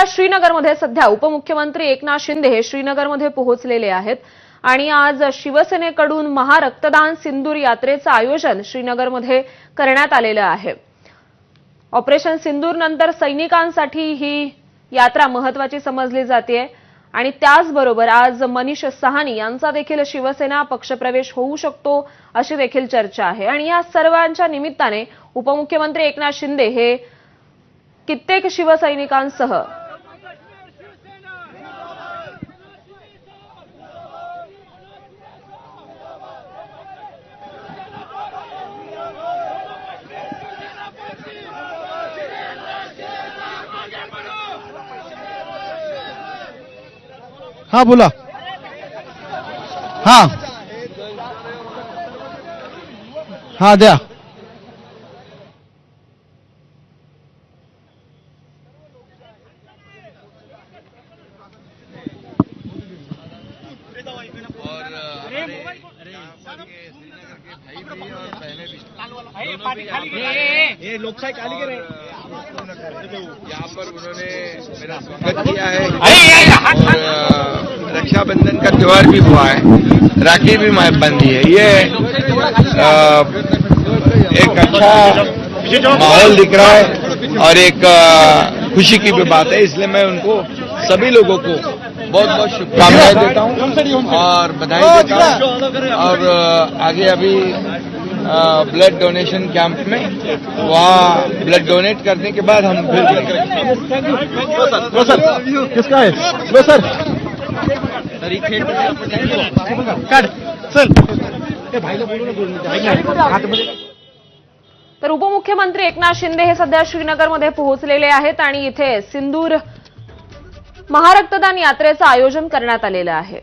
पाहूया श्रीनगरमध्ये सध्या उपमुख्यमंत्री एकनाथ शिंदे हे श्रीनगरमध्ये पोहोचलेले आहेत आणि आज शिवसेनेकडून महारक्तदान सिंदूर यात्रेचं आयोजन श्रीनगरमध्ये करण्यात आलेलं आहे। ऑपरेशन सिंदूर नंतर सैनिकांसाठी ही यात्रा महत्त्वाची समजली जाते आणि त्याचबरोबर आज मनीष साहनी यांचा देखील शिवसेना पक्षप्रवेश होऊ शकतो अशी देखील चर्चा आहे आणि या सर्वांच्या निमित्ताने उपमुख्यमंत्री एकनाथ शिंदे हे कित्येक शिवसैनिकांसह हाँ बोला हाँ हाँ द्या ये लोकशाही काली के रहे यहाँ पर उन्होंने मेरा स्वागत किया है और रक्षाबंधन का त्योहार भी हुआ है, राखी भी बंधी है। ये एक अच्छा माहौल दिख रहा है और एक खुशी की भी बात है, इसलिए मैं उनको सभी लोगों को बहुत बहुत शुभकामनाएं देता हूँ और बधाई देता हूँ। और आगे अभी ब्लड डोनेशन कैंप में वहाँ ब्लड डोनेट करने के बाद हम फिर लो सर किसका है लो सर काट चल तर उपमुख्यमंत्री एकनाथ शिंदे हे सध्या श्रीनगरमध्ये पोहोचलेले आहेत आणि इथे सिंदूर महारक्तदान यात्रेचं आयोजन करण्यात आलेलं आहे।